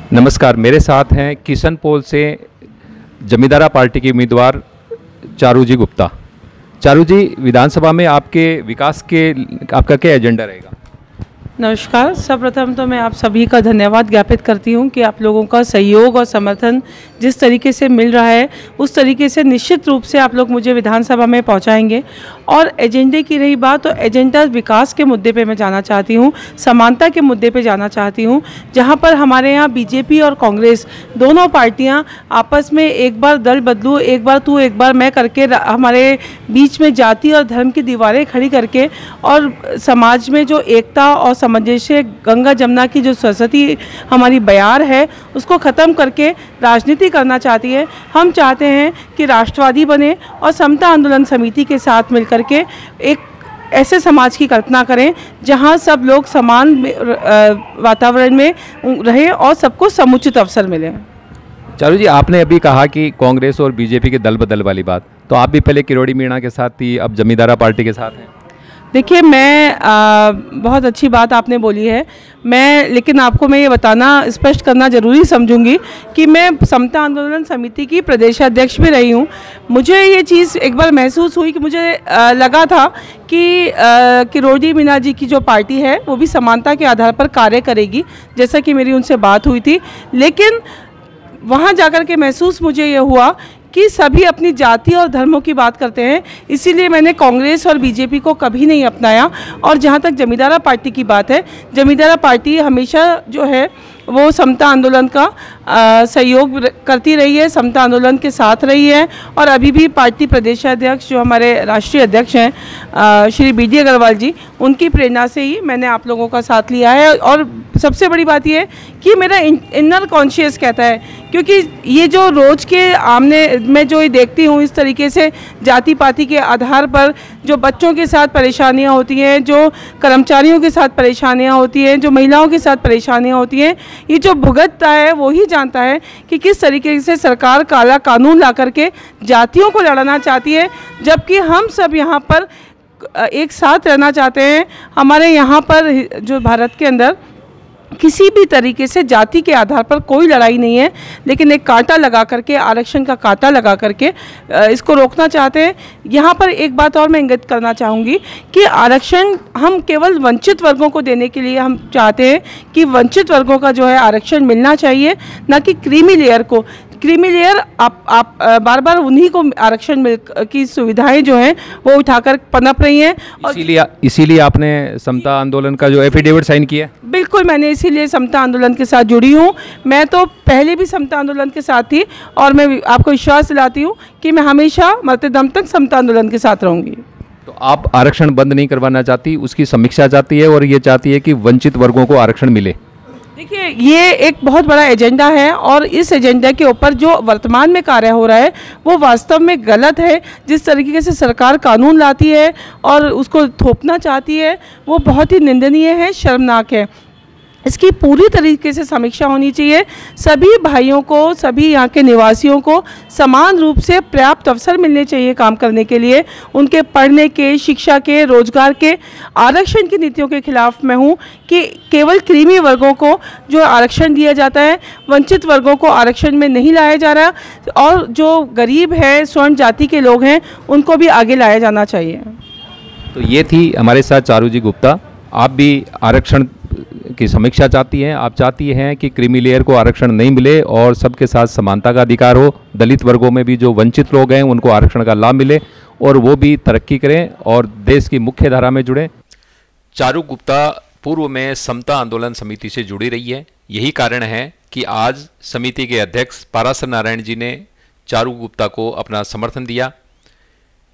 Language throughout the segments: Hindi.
नमस्कार, मेरे साथ हैं किशन पोल से जमींदारा पार्टी के उम्मीदवार चारू जी गुप्ता। चारू जी, विधानसभा में आपके विकास के आपका क्या एजेंडा रहेगा? नमस्कार। सर्वप्रथम तो मैं आप सभी का धन्यवाद ज्ञापित करती हूं कि आप लोगों का सहयोग और समर्थन जिस तरीके से मिल रहा है उस तरीके से निश्चित रूप से आप लोग मुझे विधानसभा में पहुंचाएंगे। और एजेंडे की रही बात, तो एजेंडा विकास के मुद्दे पे मैं जाना चाहती हूं, समानता के मुद्दे पे जाना चाहती हूं, जहां पर हमारे यहाँ बीजेपी और कांग्रेस दोनों पार्टियां आपस में एक बार दल बदलू, एक बार तू एक बार मैं करके हमारे बीच में जाति और धर्म की दीवारें खड़ी करके और समाज में जो एकता और सामंजस्य, गंगा जमुना की जो सरस्वती हमारी बयार है उसको ख़त्म करके राजनीति करना चाहती है। हम चाहते हैं कि राष्ट्रवादी बने और समता आंदोलन समिति के साथ मिलकर के एक ऐसे समाज की कल्पना करें जहां सब लोग समान वातावरण में रहें और सबको समुचित अवसर मिले। चारू जी, आपने अभी कहा कि कांग्रेस और बीजेपी के दल बदल वाली बात, तो आप भी पहले किरोड़ी मीणा के साथ थी, अब जमींदारा पार्टी के साथ हैं। देखिए, मैं बहुत अच्छी बात आपने बोली है। लेकिन आपको मैं ये बताना स्पष्ट करना ज़रूरी समझूंगी कि मैं समता आंदोलन समिति की प्रदेशाध्यक्ष भी रही हूँ। मुझे ये चीज़ एक बार महसूस हुई कि मुझे लगा था कि किरोड़ी मीणा जी की जो पार्टी है वो भी समानता के आधार पर कार्य करेगी, जैसा कि मेरी उनसे बात हुई थी। लेकिन वहाँ जाकर के महसूस मुझे ये हुआ कि सभी अपनी जाति और धर्मों की बात करते हैं, इसीलिए मैंने कांग्रेस और बीजेपी को कभी नहीं अपनाया। और जहाँ तक जमींदारा पार्टी की बात है, जमींदारा पार्टी हमेशा जो है वो समता आंदोलन का सहयोग करती रही है, समता आंदोलन के साथ रही है। और अभी भी पार्टी प्रदेशाध्यक्ष जो हमारे राष्ट्रीय अध्यक्ष हैं श्री BD अग्रवाल जी, उनकी प्रेरणा से ही मैंने आप लोगों का साथ लिया है। और सबसे बड़ी बात यह है कि मेरा इनर कॉन्शियस कहता है, क्योंकि ये जो रोज़ के आमने मैं जो ये देखती हूँ इस तरीके से जाति पाति के आधार पर जो बच्चों के साथ परेशानियाँ होती हैं, जो कर्मचारियों के साथ परेशानियाँ होती हैं, जो महिलाओं के साथ परेशानियाँ होती हैं, ये जो भुगतता है वो ही जानता है कि किस तरीके से सरकार काला कानून ला करके जातियों को लड़ाना चाहती है, जबकि हम सब यहाँ पर एक साथ रहना चाहते हैं। हमारे यहाँ पर जो भारत के अंदर किसी भी तरीके से जाति के आधार पर कोई लड़ाई नहीं है, लेकिन एक कांटा लगा करके, आरक्षण का कांटा लगा करके इसको रोकना चाहते हैं। यहाँ पर एक बात और मैं इंगित करना चाहूँगी कि आरक्षण हम केवल वंचित वर्गों को देने के लिए हम चाहते हैं कि वंचित वर्गों का जो है आरक्षण मिलना चाहिए, ना कि क्रीमी लेयर को। क्रीमी लेयर आप बार बार उन्हीं को आरक्षण की सुविधाएं जो हैं वो उठाकर पनप रही हैं। इसीलिए आपने समता आंदोलन का जो एफिडेविट साइन किया? बिल्कुल, मैंने इसीलिए समता आंदोलन के साथ जुड़ी हूँ। मैं तो पहले भी समता आंदोलन के साथ थी और मैं आपको विश्वास दिलाती हूँ कि मैं हमेशा मरते दम तक समता आंदोलन के साथ रहूँगी। तो आप आरक्षण बंद नहीं करवाना चाहती, उसकी समीक्षा चाहती है और ये चाहती है कि वंचित वर्गों को आरक्षण मिले? देखिए, ये एक बहुत बड़ा एजेंडा है और इस एजेंडा के ऊपर जो वर्तमान में कार्य हो रहा है वो वास्तव में गलत है। जिस तरीके से सरकार कानून लाती है और उसको थोपना चाहती है वो बहुत ही निंदनीय है, शर्मनाक है। इसकी पूरी तरीके से समीक्षा होनी चाहिए। सभी भाइयों को, सभी यहाँ के निवासियों को समान रूप से पर्याप्त अवसर मिलने चाहिए काम करने के लिए, उनके पढ़ने के, शिक्षा के, रोजगार के। आरक्षण की नीतियों के खिलाफ मैं हूँ कि केवल क्रीमी वर्गों को जो आरक्षण दिया जाता है, वंचित वर्गों को आरक्षण में नहीं लाया जा रहा, और जो गरीब है, स्वर्ण जाति के लोग हैं, उनको भी आगे लाया जाना चाहिए। तो ये थी हमारे साथ चारू जी गुप्ता। आप भी आरक्षण की समीक्षा चाहती हैं, आप चाहती हैं कि क्रीमी लेयर को आरक्षण नहीं मिले और सबके साथ समानता का अधिकार हो, दलित वर्गों में भी जो वंचित लोग हैं उनको आरक्षण का लाभ मिले और वो भी तरक्की करें और देश की मुख्य धारा में जुड़ें। चारू गुप्ता पूर्व में समता आंदोलन समिति से जुड़ी रही है। यही कारण है कि आज समिति के अध्यक्ष पारासर नारायण जी ने चारू गुप्ता को अपना समर्थन दिया।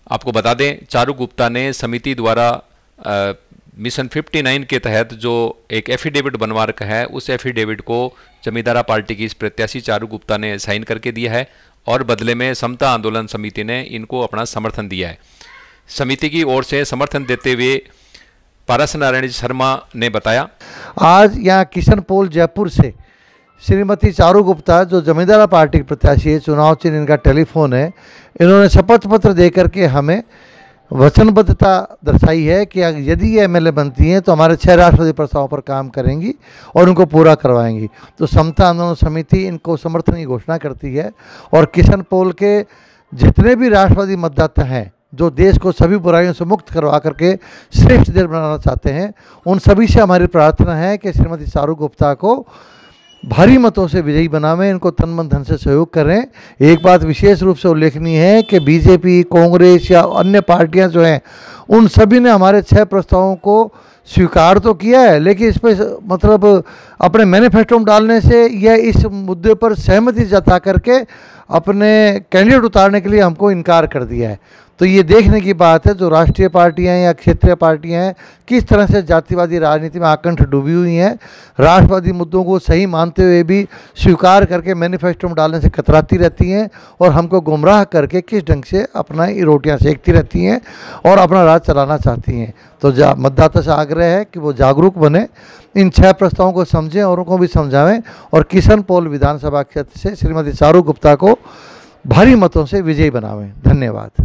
आपको बता दें, चारू गुप्ता ने समिति द्वारा मिशन 59 के तहत जो एक एफिडेविट बनवा रखा है, उस एफिडेविट को जमींदारा पार्टी की इस प्रत्याशी चारू गुप्ता ने साइन करके दिया है और बदले में समता आंदोलन समिति ने इनको अपना समर्थन दिया है। समिति की ओर से समर्थन देते हुए पारासर नारायण शर्मा ने बताया, आज यहाँ किशन पोल जयपुर से श्रीमती चारू गुप्ता जो जमींदारा पार्टी की प्रत्याशी है, चुनाव चिन्ह इनका टेलीफोन है, इन्होंने शपथ पत्र दे करके हमें वचनबद्धता दर्शाई है कि यदि ये एमएलए बनती हैं तो हमारे 6 राष्ट्रवादी प्रस्तावों पर काम करेंगी और उनको पूरा करवाएंगी। तो समता आंदोलन समिति इनको समर्थन की घोषणा करती है और किशन पोल के जितने भी राष्ट्रवादी मतदाता हैं जो देश को सभी बुराइयों से मुक्त करवा करके श्रेष्ठ देश बनाना चाहते हैं, उन सभी से हमारी प्रार्थना है कि श्रीमती चारू गुप्ता को भारी मतों से विजयी बनावें, इनको तन मन धन से सहयोग करें। एक बात विशेष रूप से उल्लेखनीय है कि बीजेपी, कांग्रेस या अन्य पार्टियां जो हैं उन सभी ने हमारे 6 प्रस्तावों को स्वीकार तो किया है, लेकिन इस पर मतलब अपने मैनिफेस्टो में डालने से या इस मुद्दे पर सहमति जता करके अपने कैंडिडेट उतारने के लिए हमको इनकार कर दिया है। तो ये देखने की बात है जो राष्ट्रीय पार्टियां या क्षेत्रीय पार्टियां हैं किस तरह से जातिवादी राजनीति में आकंठ डूबी हुई हैं, राष्ट्रवादी मुद्दों को सही मानते हुए भी स्वीकार करके मैनिफेस्टो में डालने से कतराती रहती हैं और हमको गुमराह करके किस ढंग से अपना रोटियां सेकती रहती हैं और अपना राज चलाना चाहती हैं। तो मतदाता से आग्रह है कि वो जागरूक बने, इन 6 प्रस्तावों को समझें और उनको भी समझावें और किशन पोल विधानसभा क्षेत्र से श्रीमती चारू गुप्ता को भारी मतों से विजयी बनावें। धन्यवाद।